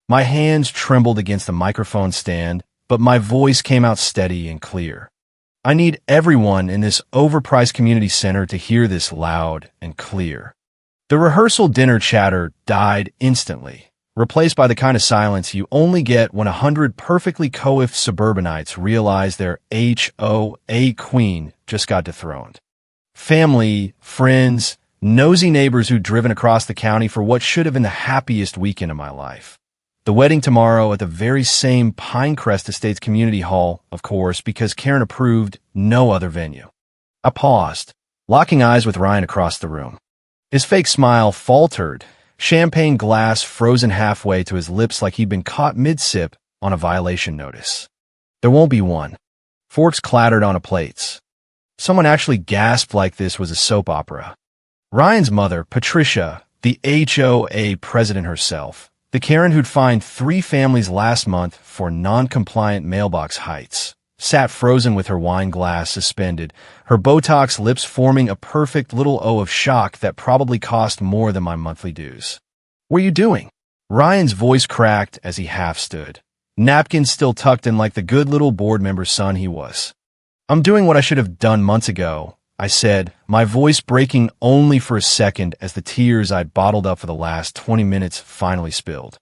My hands trembled against the microphone stand, but my voice came out steady and clear. I need everyone in this overpriced community center to hear this loud and clear. The rehearsal dinner chatter died instantly, replaced by the kind of silence you only get when 100 perfectly coiffed suburbanites realize their HOA queen just got dethroned. Family, friends, nosy neighbors who'd driven across the county for what should have been the happiest weekend of my life. The wedding tomorrow at the very same Pinecrest Estates community hall, of course, because Karen approved no other venue. I paused, locking eyes with Ryan across the room. His fake smile faltered, champagne glass frozen halfway to his lips like he'd been caught mid-sip on a violation notice. There won't be one. Forks clattered onto plates. Someone actually gasped like this was a soap opera. Ryan's mother, Patricia, the HOA president herself, the Karen who'd fined 3 families last month for non-compliant mailbox heights, sat frozen with her wine glass suspended, her Botox lips forming a perfect little O of shock that probably cost more than my monthly dues. "What are you doing?" Ryan's voice cracked as he half stood, napkins still tucked in like the good little board member's son he was. "I'm doing what I should have done months ago," I said, my voice breaking only for a second as the tears I'd bottled up for the last 20 minutes finally spilled.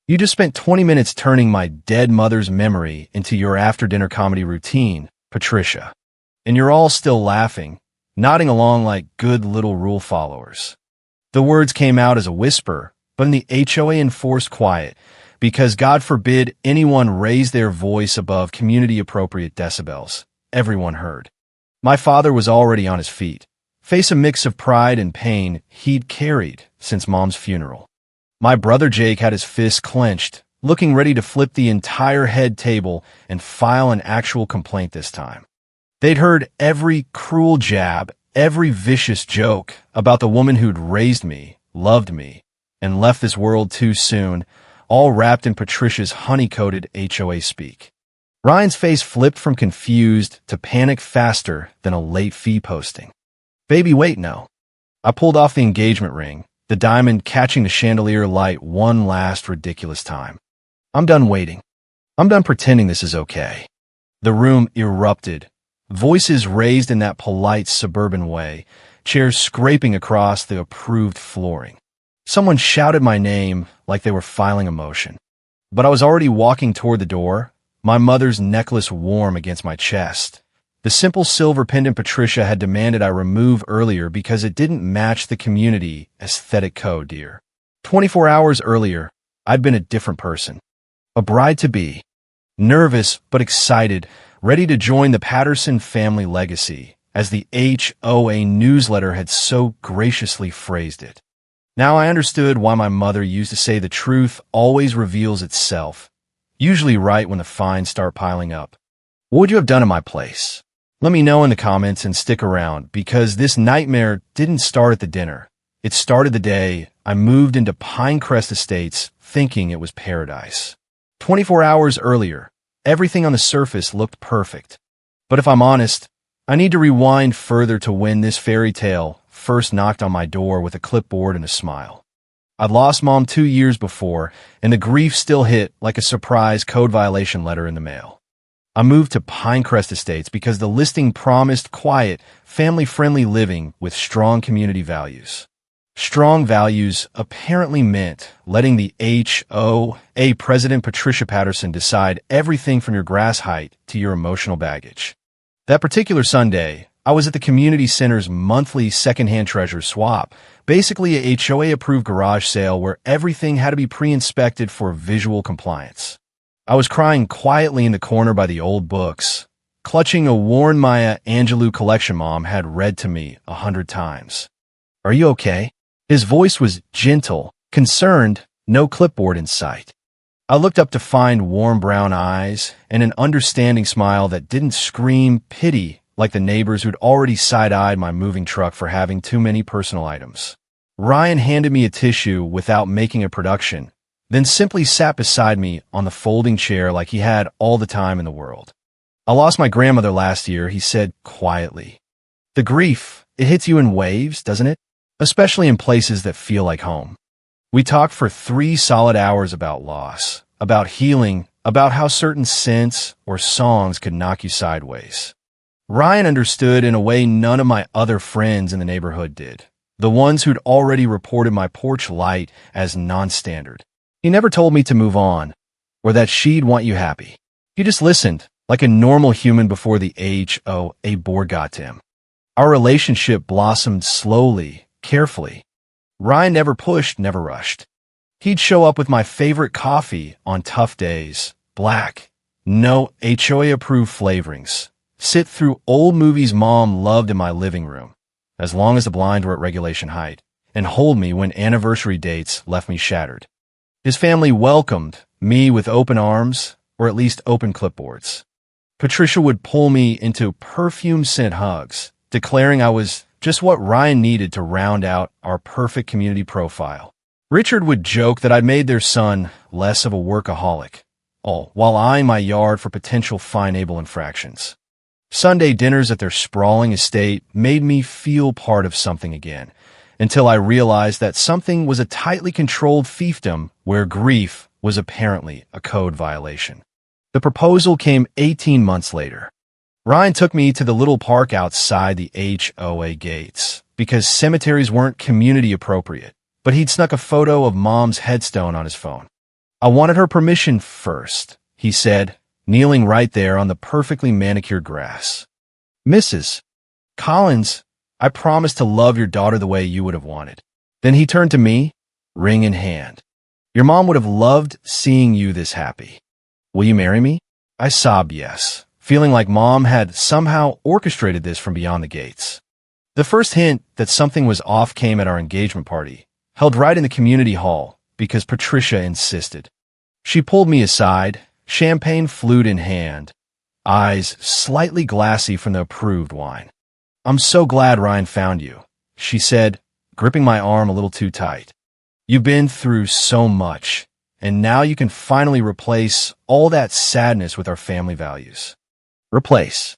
"You just spent 20 minutes turning my dead mother's memory into your after-dinner comedy routine, Patricia. And you're all still laughing, nodding along like good little rule followers." The words came out as a whisper, but in the HOA-enforced quiet, because God forbid anyone raise their voice above community-appropriate decibels. Everyone heard. My father was already on his feet, face a mix of pride and pain he'd carried since Mom's funeral. My brother Jake had his fists clenched, looking ready to flip the entire head table and file an actual complaint this time. They'd heard every cruel jab, every vicious joke about the woman who'd raised me, loved me, and left this world too soon, all wrapped in Patricia's honey-coated HOA speak. Ryan's face flipped from confused to panic faster than a late fee posting. "Baby, wait, no." I pulled off the engagement ring, the diamond catching the chandelier light one last ridiculous time. "I'm done waiting. I'm done pretending this is okay." The room erupted, voices raised in that polite suburban way, chairs scraping across the approved flooring. Someone shouted my name like they were filing a motion. But I was already walking toward the door, my mother's necklace warm against my chest. The simple silver pendant Patricia had demanded I remove earlier because it didn't match the community aesthetic code, dear. 24 hours earlier, I'd been a different person. A bride-to-be. Nervous but excited, ready to join the Patterson family legacy, as the HOA newsletter had so graciously phrased it. Now I understood why my mother used to say the truth always reveals itself, usually right when the fines start piling up. What would you have done in my place? Let me know in the comments and stick around, because this nightmare didn't start at the dinner. It started the day I moved into Pinecrest Estates thinking it was paradise. 24 hours earlier, everything on the surface looked perfect. But if I'm honest, I need to rewind further to when this fairy tale first knocked on my door with a clipboard and a smile. I'd lost Mom 2 years before, and the grief still hit like a surprise code violation letter in the mail. I moved to Pinecrest Estates because the listing promised quiet, family-friendly living with strong community values. Strong values apparently meant letting the HOA president Patricia Patterson decide everything from your grass height to your emotional baggage. That particular Sunday, I was at the community center's monthly secondhand treasure swap, basically a HOA-approved garage sale where everything had to be pre-inspected for visual compliance. I was crying quietly in the corner by the old books, clutching a worn Maya Angelou collection Mom had read to me 100 times. "Are you okay?" His voice was gentle, concerned, no clipboard in sight. I looked up to find warm brown eyes and an understanding smile that didn't scream pity like the neighbors who'd already side-eyed my moving truck for having too many personal items. Ryan handed me a tissue without making a production, then simply sat beside me on the folding chair like he had all the time in the world. "I lost my grandmother last year," he said quietly. "The grief, it hits you in waves, doesn't it? Especially in places that feel like home. We talked for 3 solid hours about loss, about healing, about how certain scents or songs could knock you sideways. Ryan understood in a way none of my other friends in the neighborhood did, the ones who'd already reported my porch light as non-standard. He never told me to move on, or that she'd want you happy. He just listened, like a normal human before the HOA board got to him. Our relationship blossomed slowly, carefully. Ryan never pushed, never rushed. He'd show up with my favorite coffee on tough days, black, no HOA-approved flavorings, sit through old movies Mom loved in my living room, as long as the blinds were at regulation height, and hold me when anniversary dates left me shattered. His family welcomed me with open arms, or at least open clipboards. Patricia would pull me into perfume-scent hugs, declaring I was just what Ryan needed to round out our perfect community profile. Richard would joke that I'd made their son less of a workaholic, all while eyeing my yard for potential fine-able infractions. Sunday dinners at their sprawling estate made me feel part of something again, until I realized that something was a tightly controlled fiefdom where grief was apparently a code violation. The proposal came 18 months later. Ryan took me to the little park outside the HOA gates because cemeteries weren't community appropriate, but he'd snuck a photo of Mom's headstone on his phone. I wanted her permission first, he said, kneeling right there on the perfectly manicured grass. Mrs. Collins, I promise to love your daughter the way you would have wanted. Then he turned to me, ring in hand. Your mom would have loved seeing you this happy. Will you marry me? I sobbed yes, feeling like Mom had somehow orchestrated this from beyond the gates. The first hint that something was off came at our engagement party, held right in the community hall, because Patricia insisted. She pulled me aside, champagne flute in hand, eyes slightly glassy from the approved wine. I'm so glad Ryan found you, she said, gripping my arm a little too tight. You've been through so much, and now you can finally replace all that sadness with our family values. Replace.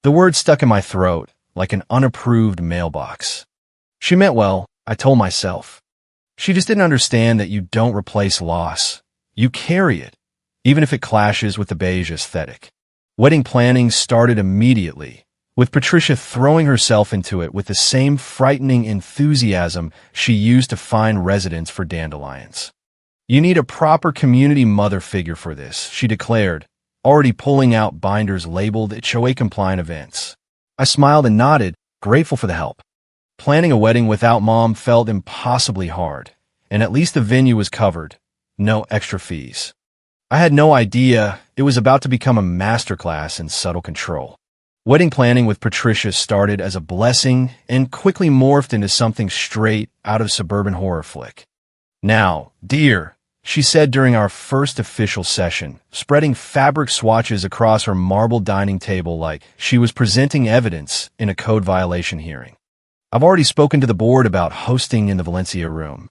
The word stuck in my throat like an unapproved mailbox. She meant well, I told myself. She just didn't understand that you don't replace loss. You carry it, even if it clashes with the beige aesthetic. Wedding planning started immediately, with Patricia throwing herself into it with the same frightening enthusiasm she used to find residents for dandelions. You need a proper community mother figure for this, she declared, already pulling out binders labeled HOA-compliant events. I smiled and nodded, grateful for the help. Planning a wedding without Mom felt impossibly hard, and at least the venue was covered. No extra fees. I had no idea it was about to become a masterclass in subtle control. Wedding planning with Patricia started as a blessing and quickly morphed into something straight out of suburban horror flick. Now, dear, she said during our first official session, spreading fabric swatches across her marble dining table like she was presenting evidence in a code violation hearing. I've already spoken to the board about hosting in the Valencia room.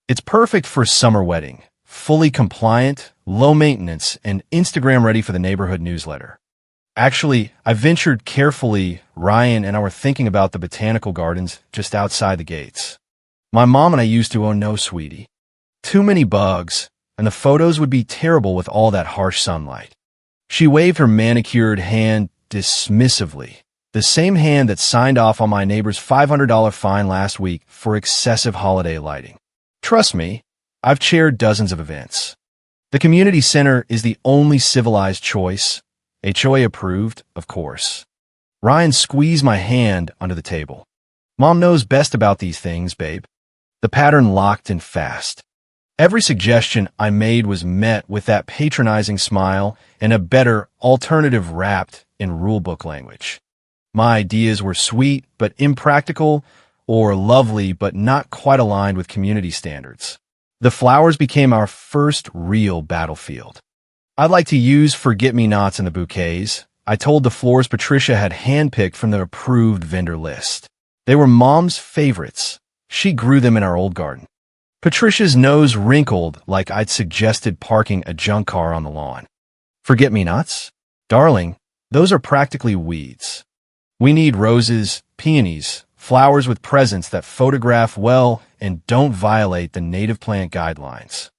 It's perfect for a summer wedding, fully compliant, low maintenance, and Instagram ready for the neighborhood newsletter. Actually, I ventured carefully. Ryan and I were thinking about the botanical gardens just outside the gates. My mom and I used to own no sweetie. Too many bugs, and the photos would be terrible with all that harsh sunlight. She waved her manicured hand dismissively, the same hand that signed off on my neighbor's $500 fine last week for excessive holiday lighting. Trust me, I've chaired dozens of events. The community center is the only civilized choice, HOA approved, of course. Ryan squeezed my hand under the table. Mom knows best about these things, babe. The pattern locked in fast. Every suggestion I made was met with that patronizing smile and a better alternative wrapped in rulebook language. My ideas were sweet but impractical, or lovely but not quite aligned with community standards. The flowers became our first real battlefield. I'd like to use forget-me-nots in the bouquets. I told the florist Patricia had handpicked from the approved vendor list. They were Mom's favorites. She grew them in our old garden. Patricia's nose wrinkled like I'd suggested parking a junk car on the lawn. Forget-me-nots? Darling, those are practically weeds. We need roses, peonies, Flowers with presents that photograph well and don't violate the native plant guidelines.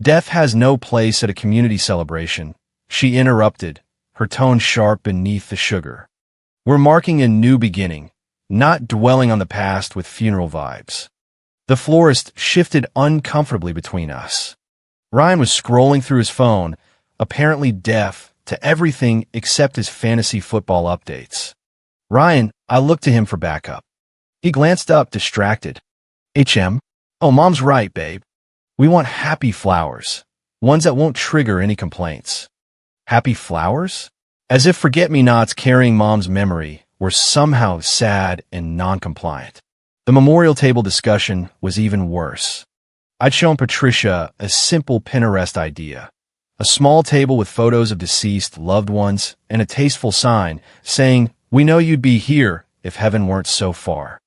Death has no place at a community celebration, she interrupted, her tone sharp beneath the sugar. We're marking a new beginning, not dwelling on the past with funeral vibes. The florist shifted uncomfortably between us. Ryan was scrolling through his phone, apparently deaf to everything except his fantasy football updates. Ryan, I looked to him for backup. He glanced up, distracted. HM? Oh, Mom's right, babe. We want happy flowers, ones that won't trigger any complaints. Happy flowers? As if forget-me-nots carrying Mom's memory were somehow sad and non-compliant. The memorial table discussion was even worse. I'd shown Patricia a simple Pinecrest idea. A small table with photos of deceased loved ones and a tasteful sign saying, "We know you'd be here if heaven weren't so far."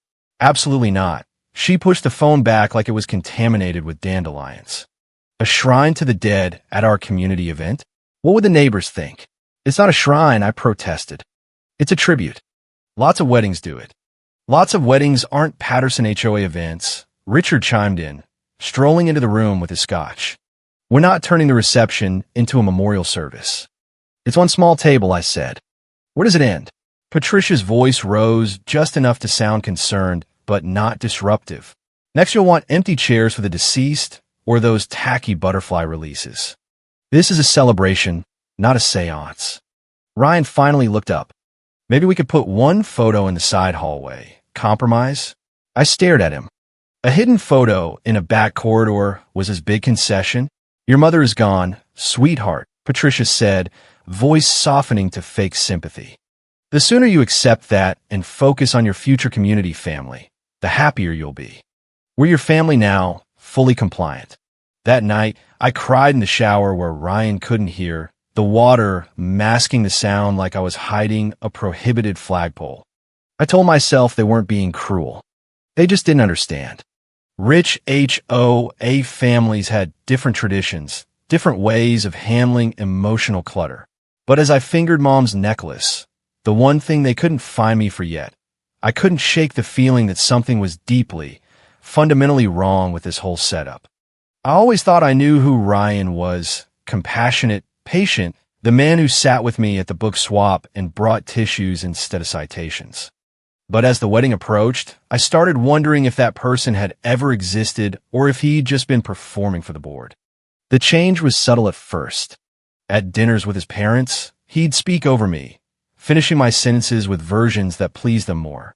Absolutely not. She pushed the phone back like it was contaminated with dandelions. A shrine to the dead at our community event? What would the neighbors think? It's not a shrine, I protested. It's a tribute. Lots of weddings do it. Lots of weddings aren't Patterson HOA events. Richard chimed in, strolling into the room with his scotch. We're not turning the reception into a memorial service. It's one small table, I said. Where does it end? Patricia's voice rose just enough to sound concerned, but not disruptive. Next, you'll want empty chairs for the deceased or those tacky butterfly releases. This is a celebration, not a seance. Ryan finally looked up. Maybe we could put one photo in the side hallway. Compromise? I stared at him. A hidden photo in a back corridor was his big concession. Your mother is gone, sweetheart, Patricia said, voice softening to fake sympathy. The sooner you accept that and focus on your future community family, the happier you'll be. We're your family now, fully compliant. That night, I cried in the shower where Ryan couldn't hear, the water masking the sound like I was hiding a prohibited flagpole. I told myself they weren't being cruel. They just didn't understand. Rich HOA families had different traditions, different ways of handling emotional clutter. But as I fingered Mom's necklace, the one thing they couldn't find me for yet, I couldn't shake the feeling that something was deeply, fundamentally wrong with this whole setup. I always thought I knew who Ryan was, compassionate, patient, the man who sat with me at the book swap and brought tissues instead of citations. But as the wedding approached, I started wondering if that person had ever existed or if he'd just been performing for the board. The change was subtle at first. At dinners with his parents, he'd speak over me, finishing my sentences with versions that pleased them more.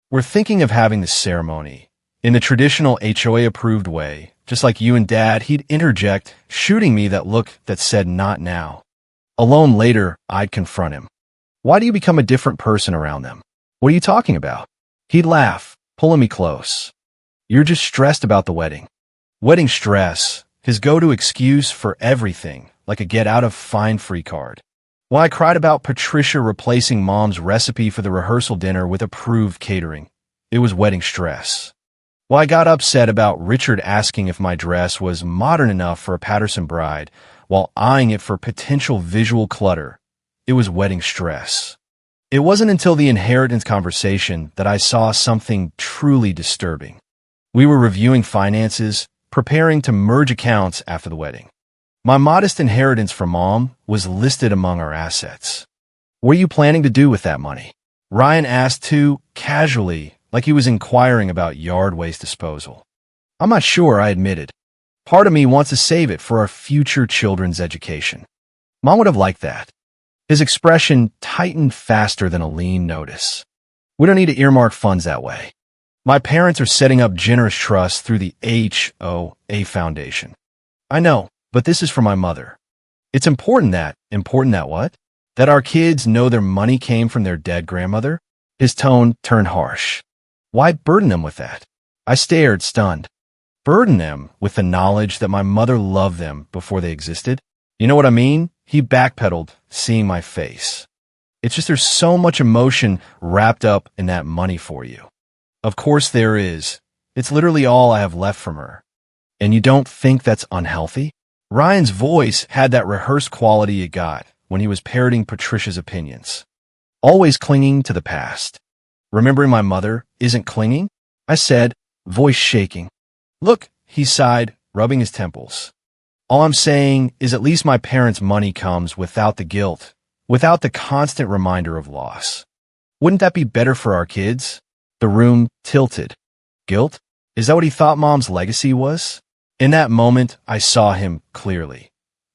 We're thinking of having this ceremony. In the traditional HOA-approved way, just like you and Dad, he'd interject, shooting me that look that said not now. Alone later, I'd confront him. Why do you become a different person around them? What are you talking about? He'd laugh, pulling me close. You're just stressed about the wedding. Wedding stress, his go-to excuse for everything, like a get-out-of-fine-free card. When I cried about Patricia replacing Mom's recipe for the rehearsal dinner with approved catering, it was wedding stress. When I got upset about Richard asking if my dress was modern enough for a Patterson bride while eyeing it for potential visual clutter, it was wedding stress. It wasn't until the inheritance conversation that I saw something truly disturbing. We were reviewing finances, preparing to merge accounts after the wedding. My modest inheritance from Mom was listed among our assets. What are you planning to do with that money? Ryan asked too casually, like he was inquiring about yard waste disposal. I'm not sure, I admitted. Part of me wants to save it for our future children's education. Mom would have liked that. His expression tightened faster than a lean notice. We don't need to earmark funds that way. My parents are setting up generous trusts through the HOA Foundation. I know, but this is for my mother. It's important that what? That our kids know their money came from their dead grandmother? His tone turned harsh. Why burden them with that? I stared, stunned. Burden them with the knowledge that my mother loved them before they existed? You know what I mean? He backpedaled, seeing my face. It's just there's so much emotion wrapped up in that money for you. Of course there is. It's literally all I have left from her. And you don't think that's unhealthy? Ryan's voice had that rehearsed quality it got when he was parroting Patricia's opinions. Always clinging to the past. Remembering my mother isn't clinging? I said, voice shaking. Look, he sighed, rubbing his temples. All I'm saying is at least my parents' money comes without the guilt, without the constant reminder of loss. Wouldn't that be better for our kids? The room tilted. Guilt? Is that what he thought Mom's legacy was? In that moment, I saw him clearly.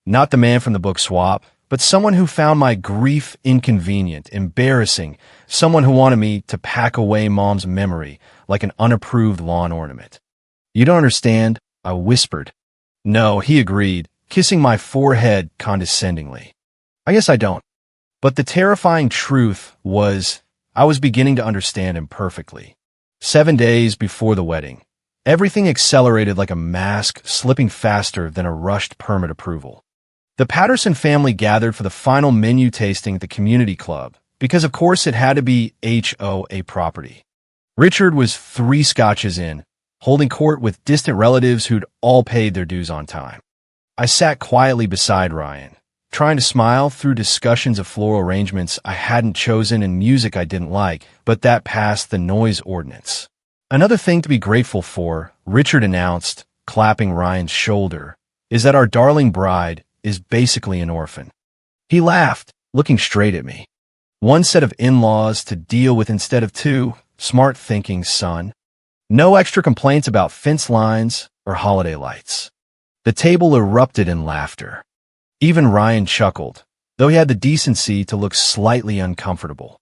Not the man from the book Swap, but someone who found my grief inconvenient, embarrassing, someone who wanted me to pack away Mom's memory like an unapproved lawn ornament. You don't understand, I whispered. No, he agreed, kissing my forehead condescendingly. I guess I don't. But the terrifying truth was, I was beginning to understand him perfectly. 7 days before the wedding, everything accelerated like a mask slipping faster than a rushed permit approval. The Patterson family gathered for the final menu tasting at the community club, because of course it had to be HOA property. Richard was 3 scotches in, holding court with distant relatives who'd all paid their dues on time. I sat quietly beside Ryan, trying to smile through discussions of floral arrangements I hadn't chosen and music I didn't like, but that passed the noise ordinance. Another thing to be grateful for, Richard announced, clapping Ryan's shoulder, is that our darling bride is basically an orphan. He laughed, looking straight at me. 1 set of in-laws to deal with instead of 2, smart thinking, son. No extra complaints about fence lines or holiday lights. The table erupted in laughter. Even Ryan chuckled, though he had the decency to look slightly uncomfortable.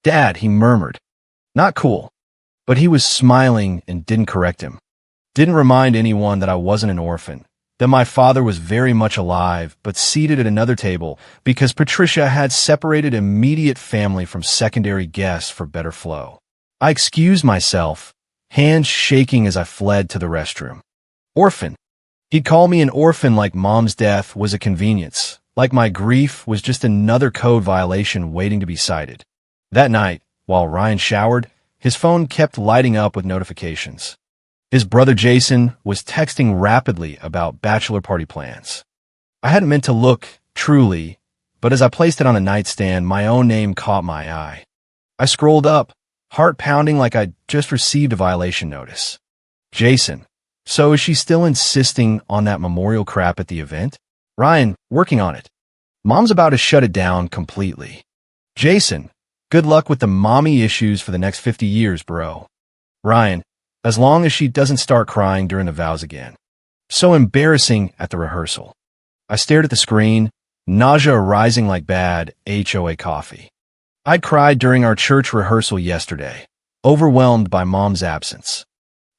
Dad, he murmured. Not cool. But he was smiling and didn't correct him. Didn't remind anyone that I wasn't an orphan, that my father was very much alive but seated at another table because Patricia had separated immediate family from secondary guests for better flow. I excused myself, hands shaking as I fled to the restroom. Orphan. He'd call me an orphan like Mom's death was a convenience, like my grief was just another code violation waiting to be cited. That night, while Ryan showered, his phone kept lighting up with notifications. His brother Jason was texting rapidly about bachelor party plans. I hadn't meant to look, truly, but as I placed it on a nightstand, my own name caught my eye. I scrolled up, heart pounding like I'd just received a violation notice. Jason. So is she still insisting on that memorial crap at the event? Ryan, working on it. Mom's about to shut it down completely. Jason, good luck with the mommy issues for the next 50 years, bro. Ryan, as long as she doesn't start crying during the vows again. So embarrassing at the rehearsal. I stared at the screen, nausea rising like bad HOA coffee. I'd cried during our church rehearsal yesterday, overwhelmed by Mom's absence.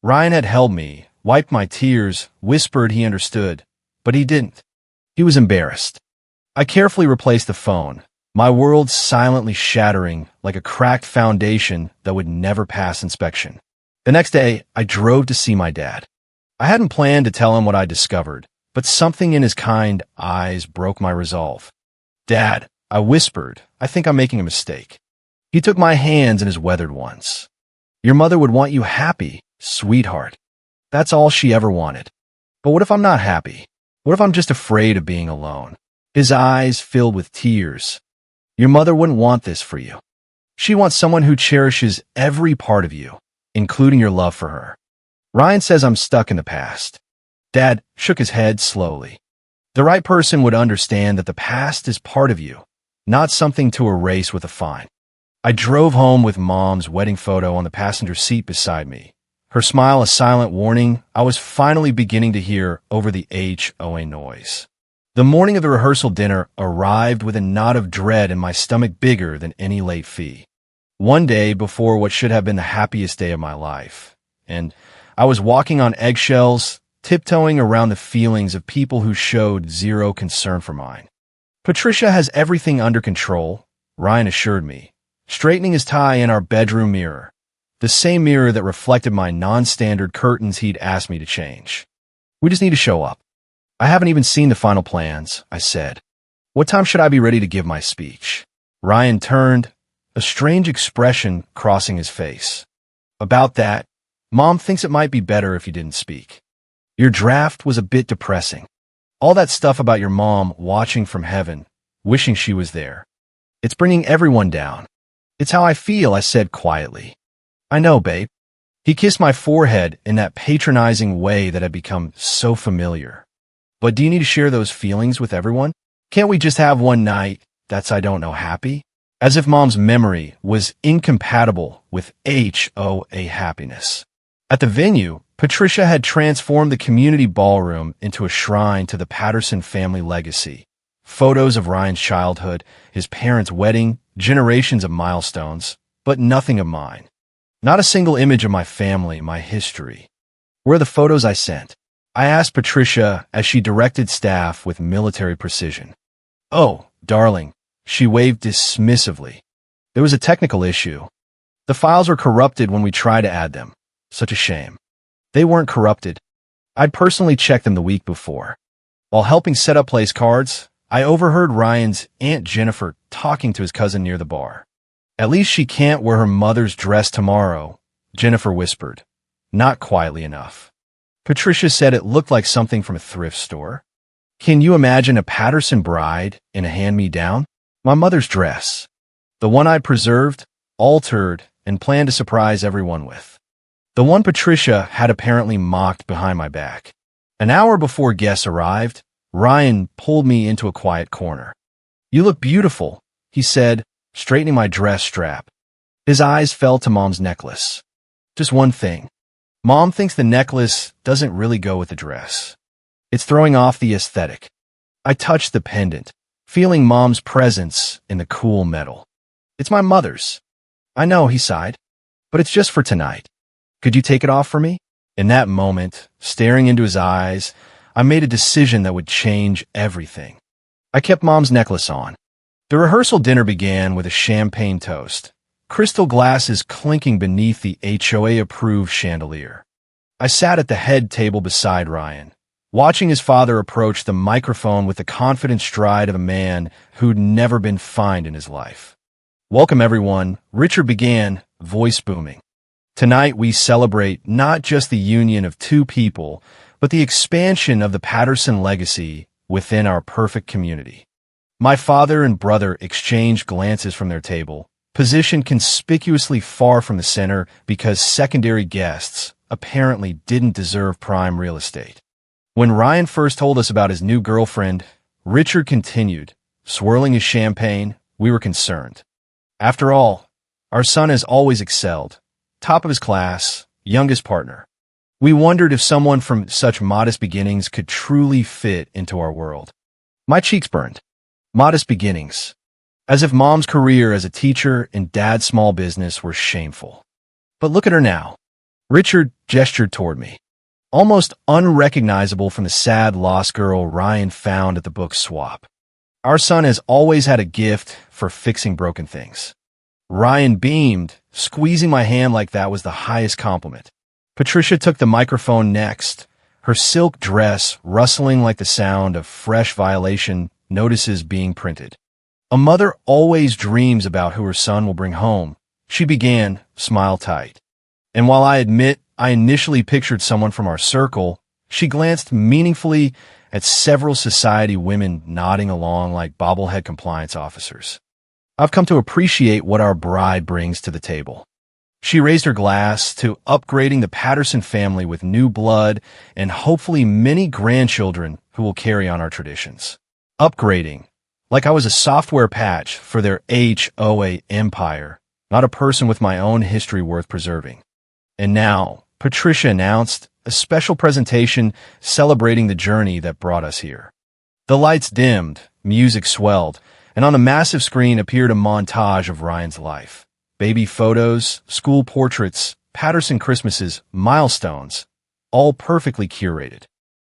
Ryan had held me, wiped my tears, whispered he understood, but he didn't. He was embarrassed. I carefully replaced the phone, my world silently shattering like a cracked foundation that would never pass inspection. The next day, I drove to see my dad. I hadn't planned to tell him what I discovered, but something in his kind eyes broke my resolve. Dad, I whispered, I think I'm making a mistake. He took my hands in his weathered ones. Your mother would want you happy, sweetheart. That's all she ever wanted. But what if I'm not happy? What if I'm just afraid of being alone? His eyes filled with tears. Your mother wouldn't want this for you. She wants someone who cherishes every part of you, including your love for her. Ryan says I'm stuck in the past. Dad shook his head slowly. The right person would understand that the past is part of you, not something to erase with a fine. I drove home with Mom's wedding photo on the passenger seat beside me. Her smile a silent warning I was finally beginning to hear over the HOA noise. The morning of the rehearsal dinner arrived with a knot of dread in my stomach bigger than any late fee. 1 day before what should have been the happiest day of my life. And I was walking on eggshells, tiptoeing around the feelings of people who showed zero concern for mine. Patricia has everything under control, Ryan assured me, straightening his tie in our bedroom mirror. The same mirror that reflected my non-standard curtains he'd asked me to change. We just need to show up. I haven't even seen the final plans, I said. What time should I be ready to give my speech? Ryan turned, a strange expression crossing his face. About that, Mom thinks it might be better if you didn't speak. Your draft was a bit depressing. All that stuff about your mom watching from heaven, wishing she was there. It's bringing everyone down. It's how I feel, I said quietly. I know, babe. He kissed my forehead in that patronizing way that had become so familiar. But do you need to share those feelings with everyone? Can't we just have one night that's I don't know happy? As if Mom's memory was incompatible with HOA happiness. At the venue, Patricia had transformed the community ballroom into a shrine to the Patterson family legacy. Photos of Ryan's childhood, his parents' wedding, generations of milestones, but nothing of mine. Not a single image of my family, my history. Where are the photos I sent? I asked Patricia as she directed staff with military precision. Oh, darling, she waved dismissively. There was a technical issue. The files were corrupted when we tried to add them. Such a shame. They weren't corrupted. I'd personally checked them the week before. While helping set up place cards, I overheard Ryan's Aunt Jennifer talking to his cousin near the bar. At least she can't wear her mother's dress tomorrow, Jennifer whispered. Not quietly enough. Patricia said it looked like something from a thrift store. Can you imagine a Patterson bride in a hand-me-down? My mother's dress. The one I preserved, altered, and planned to surprise everyone with. The one Patricia had apparently mocked behind my back. An hour before guests arrived, Ryan pulled me into a quiet corner. You look beautiful, he said, straightening my dress strap. His eyes fell to Mom's necklace. Just one thing. Mom thinks the necklace doesn't really go with the dress. It's throwing off the aesthetic. I touched the pendant, feeling Mom's presence in the cool metal. It's my mother's. I know, he sighed, but it's just for tonight. Could you take it off for me? In that moment, staring into his eyes, I made a decision that would change everything. I kept Mom's necklace on. The rehearsal dinner began with a champagne toast, crystal glasses clinking beneath the HOA-approved chandelier. I sat at the head table beside Ryan, watching his father approach the microphone with the confident stride of a man who'd never been fined in his life. Welcome, everyone, Richard began, voice booming. Tonight we celebrate not just the union of two people, but the expansion of the Patterson legacy within our perfect community. My father and brother exchanged glances from their table, positioned conspicuously far from the center because secondary guests apparently didn't deserve prime real estate. When Ryan first told us about his new girlfriend, Richard continued, swirling his champagne. We were concerned. After all, our son has always excelled. Top of his class, youngest partner. We wondered if someone from such modest beginnings could truly fit into our world. My cheeks burned. Modest beginnings. As if Mom's career as a teacher and Dad's small business were shameful. But look at her now. Richard gestured toward me. Almost unrecognizable from the sad lost girl Ryan found at the book swap. Our son has always had a gift for fixing broken things. Ryan beamed, squeezing my hand like that was the highest compliment. Patricia took the microphone next, her silk dress rustling like the sound of fresh violation notices being printed. A mother always dreams about who her son will bring home, she began, smile tight. And while I admit I initially pictured someone from our circle, she glanced meaningfully at several society women nodding along like bobblehead compliance officers. I've come to appreciate what our bride brings to the table. She raised her glass to upgrading the Patterson family with new blood and hopefully many grandchildren who will carry on our traditions. Upgrading, like I was a software patch for their HOA empire, not a person with my own history worth preserving. And now, Patricia announced a special presentation celebrating the journey that brought us here. The lights dimmed, music swelled, and on a massive screen appeared a montage of Ryan's life. Baby photos, school portraits, Patterson Christmases, milestones, all perfectly curated.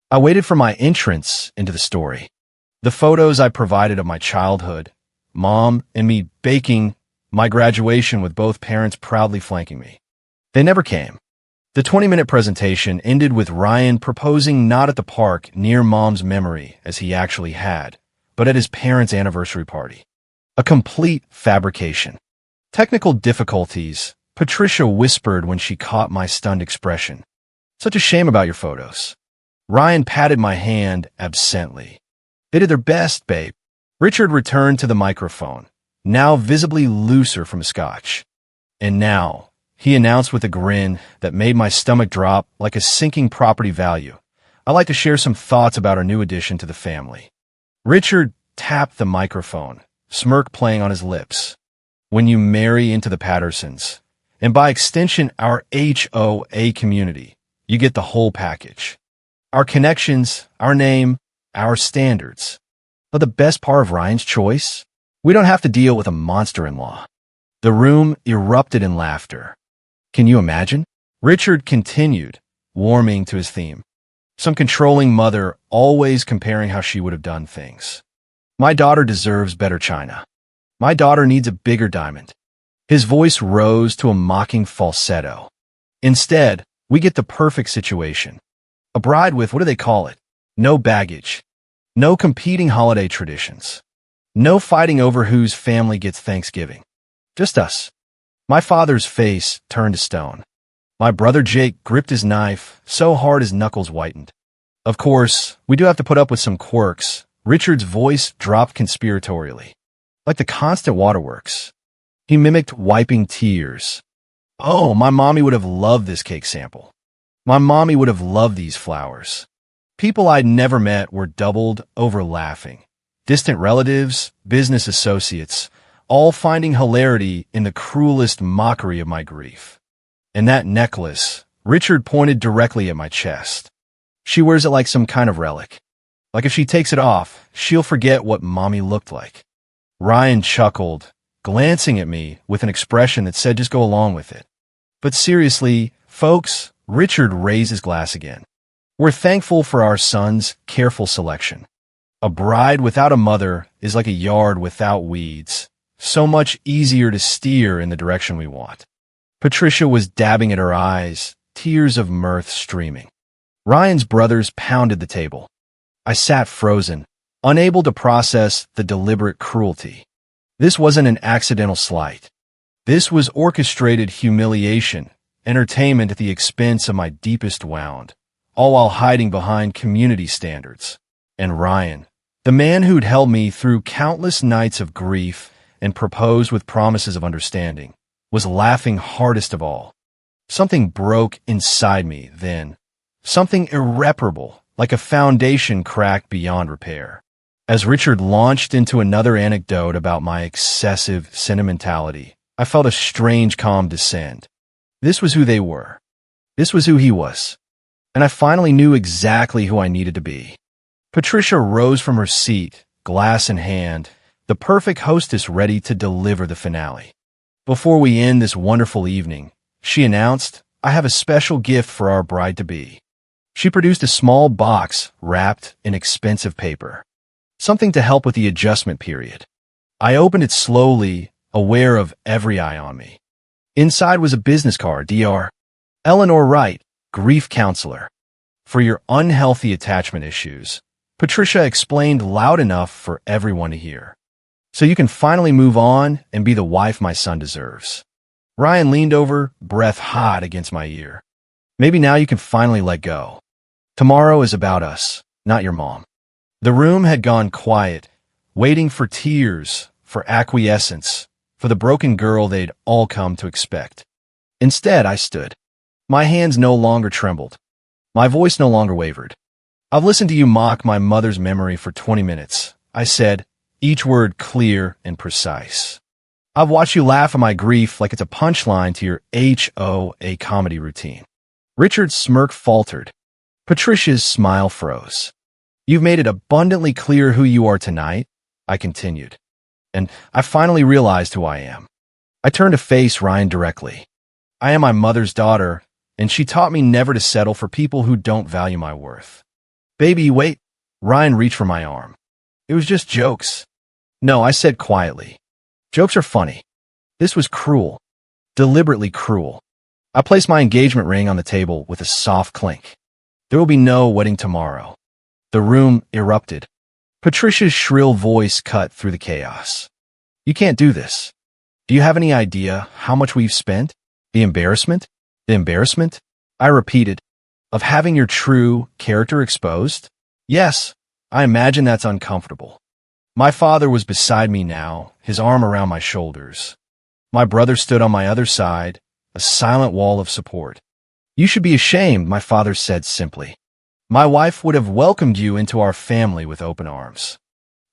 I waited for my entrance into the story. The photos I provided of my childhood, Mom and me baking, my graduation with both parents proudly flanking me. They never came. The 20-minute presentation ended with Ryan proposing not at the park near Mom's memory as he actually had, but at his parents' anniversary party. A complete fabrication. Technical difficulties, Patricia whispered when she caught my stunned expression. Such a shame about your photos. Ryan patted my hand absently. They did their best, babe. Richard returned to the microphone, now visibly looser from scotch. And now, he announced with a grin that made my stomach drop like a sinking property value. "I'd like to share some thoughts about our new addition to the family." Richard tapped the microphone, smirk playing on his lips. "When you marry into the Pattersons, and by extension our HOA community, you get the whole package. Our connections, our name, our standards. But the best part of Ryan's choice? We don't have to deal with a monster-in-law." The room erupted in laughter. "Can you imagine?" Richard continued, warming to his theme. "Some controlling mother always comparing how she would have done things. My daughter deserves better china. My daughter needs a bigger diamond." His voice rose to a mocking falsetto. "Instead, we get the perfect situation. A bride with, what do they call it? No baggage. No competing holiday traditions. No fighting over whose family gets Thanksgiving. Just us." My father's face turned to stone. My brother Jake gripped his knife so hard his knuckles whitened. "Of course, we do have to put up with some quirks." Richard's voice dropped conspiratorially. "Like the constant waterworks." He mimicked wiping tears. "Oh, my mommy would have loved this cake sample. My mommy would have loved these flowers." People I'd never met were doubled over laughing. Distant relatives, business associates, all finding hilarity in the cruelest mockery of my grief. "And that necklace," Richard pointed directly at my chest. "She wears it like some kind of relic. Like if she takes it off, she'll forget what mommy looked like." Ryan chuckled, glancing at me with an expression that said just go along with it. "But seriously, folks," Richard raised his glass again. "We're thankful for our son's careful selection. A bride without a mother is like a yard without weeds. So much easier to steer in the direction we want." Patricia was dabbing at her eyes, tears of mirth streaming. Ryan's brothers pounded the table. I sat frozen, unable to process the deliberate cruelty. This wasn't an accidental slight. This was orchestrated humiliation, entertainment at the expense of my deepest wound, all while hiding behind community standards. And Ryan, the man who'd held me through countless nights of grief and proposed with promises of understanding, was laughing hardest of all. Something broke inside me then. Something irreparable, like a foundation cracked beyond repair. As Richard launched into another anecdote about my excessive sentimentality, I felt a strange calm descend. This was who they were. This was who he was. And I finally knew exactly who I needed to be. Patricia rose from her seat, glass in hand, the perfect hostess ready to deliver the finale. "Before we end this wonderful evening," she announced, "I have a special gift for our bride-to-be." She produced a small box wrapped in expensive paper. Something to help with the adjustment period. I opened it slowly, aware of every eye on me. Inside was a business card, Dr. Eleanor Wright, grief counselor. "For your unhealthy attachment issues," Patricia explained loud enough for everyone to hear. "So you can finally move on and be the wife my son deserves." Ryan leaned over, breath hot against my ear. "Maybe now you can finally let go. Tomorrow is about us, not your mom." The room had gone quiet, waiting for tears, for acquiescence, for the broken girl they'd all come to expect. Instead, I stood. My hands no longer trembled. My voice no longer wavered. "I've listened to you mock my mother's memory for 20 minutes, I said, each word clear and precise. "I've watched you laugh at my grief like it's a punchline to your HOA comedy routine." Richard's smirk faltered. Patricia's smile froze. "You've made it abundantly clear who you are tonight," I continued. "And I finally realized who I am." I turned to face Ryan directly. "I am my mother's daughter, and she taught me never to settle for people who don't value my worth." "Baby, wait." Ryan reached for my arm. "It was just jokes." "No," I said quietly. "Jokes are funny. This was cruel. Deliberately cruel." I placed my engagement ring on the table with a soft clink. "There will be no wedding tomorrow." The room erupted. Patricia's shrill voice cut through the chaos. "You can't do this. Do you have any idea how much we've spent? The embarrassment? The embarrassment?" I repeated. "Of having your true character exposed?" "Yes, I imagine that's uncomfortable." My father was beside me now, his arm around my shoulders. My brother stood on my other side, a silent wall of support. "You should be ashamed," my father said simply. "My wife would have welcomed you into our family with open arms.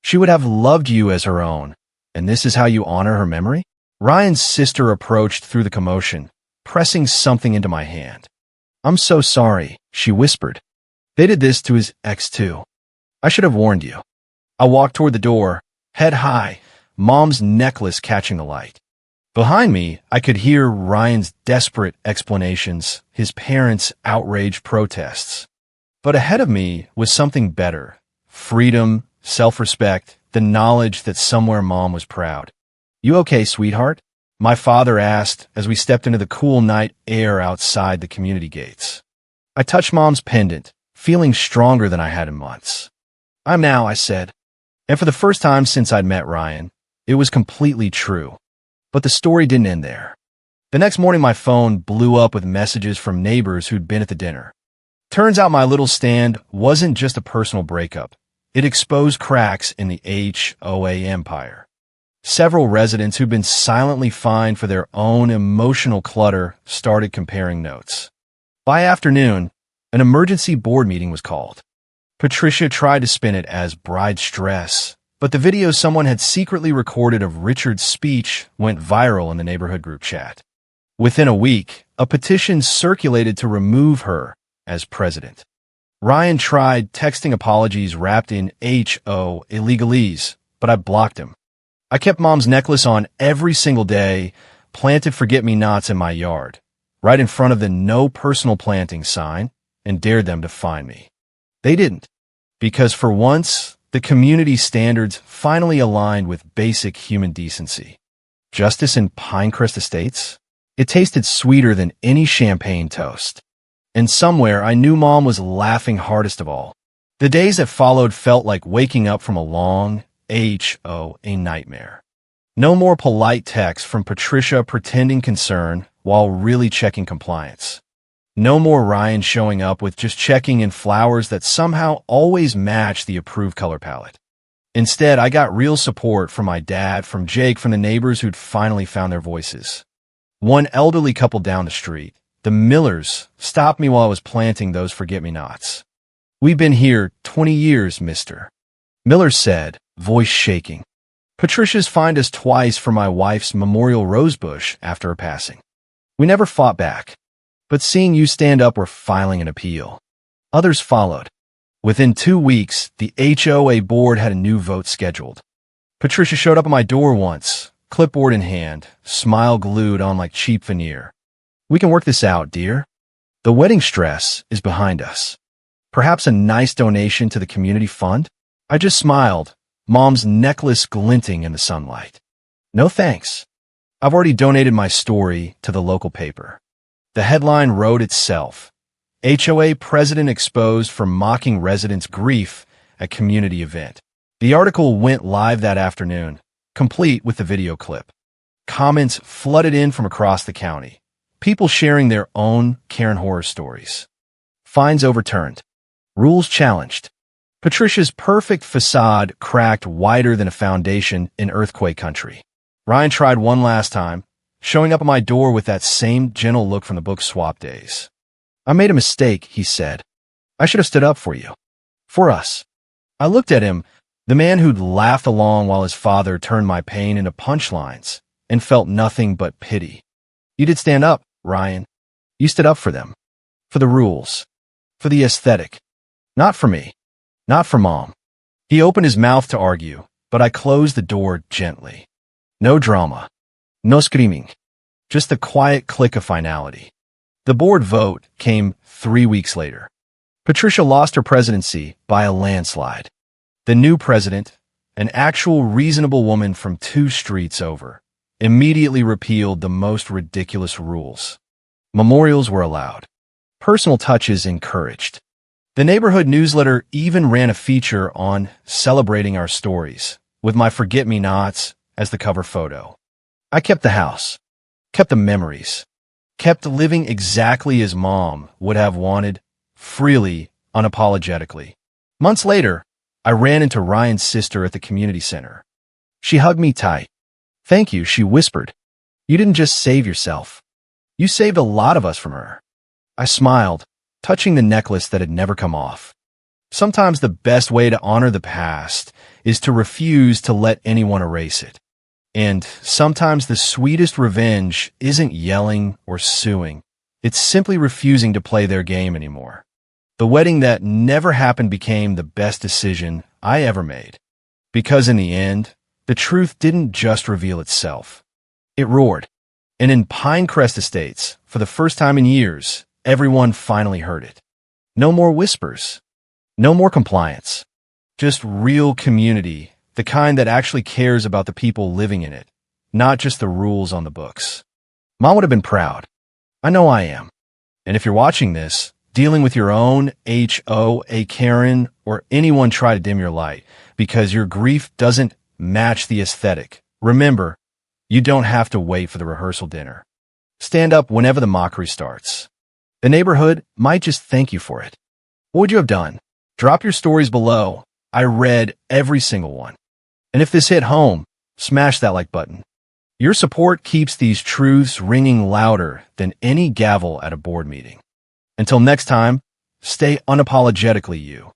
She would have loved you as her own, and this is how you honor her memory?" Ryan's sister approached through the commotion, pressing something into my hand. "I'm so sorry," she whispered. "They did this to his ex too. I should have warned you." I walked toward the door, head high, Mom's necklace catching the light. Behind me, I could hear Ryan's desperate explanations, his parents' outraged protests. But ahead of me was something better: freedom, self-respect, the knowledge that somewhere Mom was proud. "You okay, sweetheart?" my father asked as we stepped into the cool night air outside the community gates. I touched Mom's pendant, feeling stronger than I had in months. "I'm now," I said. And for the first time since I'd met Ryan, it was completely true. But the story didn't end there. The next morning, my phone blew up with messages from neighbors who'd been at the dinner. Turns out my little stand wasn't just a personal breakup. It exposed cracks in the HOA empire. Several residents who'd been silently fined for their own emotional clutter started comparing notes. By afternoon, an emergency board meeting was called. Patricia tried to spin it as bride stress, but the video someone had secretly recorded of Richard's speech went viral in the neighborhood group chat. Within a week, a petition circulated to remove her as president. Ryan tried texting apologies wrapped in HO illegalese, but I blocked him. I kept Mom's necklace on every single day, planted forget-me-nots in my yard, right in front of the no personal planting sign, and dared them to find me. They didn't, because for once, the community standards finally aligned with basic human decency. Justice in Pinecrest Estates? It tasted sweeter than any champagne toast. And somewhere, I knew Mom was laughing hardest of all. The days that followed felt like waking up from a long HOA nightmare. No more polite texts from Patricia pretending concern while really checking compliance. No more Ryan showing up with just checking in flowers that somehow always match the approved color palette. Instead, I got real support from my dad, from Jake, from the neighbors who'd finally found their voices. One elderly couple down the street, the Millers, stopped me while I was planting those forget-me-nots. "We've been here 20 years, mister," Miller said, voice shaking. "Patricia's fined us twice for my wife's memorial rosebush after her passing. We never fought back. But seeing you stand up, we're filing an appeal." Others followed. Within 2 weeks, the HOA board had a new vote scheduled. Patricia showed up at my door once, clipboard in hand, smile glued on like cheap veneer. "We can work this out, dear. The wedding stress is behind us. Perhaps a nice donation to the community fund?" I just smiled, Mom's necklace glinting in the sunlight. "No thanks. I've already donated my story to the local paper." The headline wrote itself: HOA president exposed for mocking residents' grief at community event. The article went live that afternoon, complete with the video clip. Comments flooded in from across the county, people sharing their own Karen horror stories. Fines overturned. Rules challenged. Patricia's perfect facade cracked wider than a foundation in earthquake country. Ryan tried one last time, showing up at my door with that same gentle look from the book swap days. "I made a mistake," he said. "I should have stood up for you. For us." I looked at him, the man who'd laughed along while his father turned my pain into punchlines, and felt nothing but pity. "You did stand up, Ryan. You stood up for them. For the rules. For the aesthetic. Not for me. Not for Mom." He opened his mouth to argue, but I closed the door gently. No drama. No screaming. Just the quiet click of finality. The board vote came 3 weeks later. Patricia lost her presidency by a landslide. The new president, an actual reasonable woman from 2 streets over, immediately repealed the most ridiculous rules. Memorials were allowed. Personal touches encouraged. The neighborhood newsletter even ran a feature on celebrating our stories, with my forget-me-nots as the cover photo. I kept the house, kept the memories, kept living exactly as Mom would have wanted, freely, unapologetically. Months later, I ran into Ryan's sister at the community center. She hugged me tight. "Thank you," she whispered. "You didn't just save yourself. You saved a lot of us from her." I smiled, touching the necklace that had never come off. Sometimes the best way to honor the past is to refuse to let anyone erase it. And sometimes the sweetest revenge isn't yelling or suing. It's simply refusing to play their game anymore. The wedding that never happened became the best decision I ever made. Because in the end, the truth didn't just reveal itself. It roared. And in Pinecrest Estates, for the first time in years, everyone finally heard it. No more whispers. No more compliance. Just real community, the kind that actually cares about the people living in it, not just the rules on the books. Mom would have been proud. I know I am. And if you're watching this, dealing with your own HOA Karen or anyone try to dim your light because your grief doesn't match the aesthetic, remember, you don't have to wait for the rehearsal dinner. Stand up whenever the mockery starts. The neighborhood might just thank you for it. What would you have done? Drop your stories below. I read every single one. And if this hit home, smash that like button. Your support keeps these truths ringing louder than any gavel at a board meeting. Until next time, stay unapologetically you.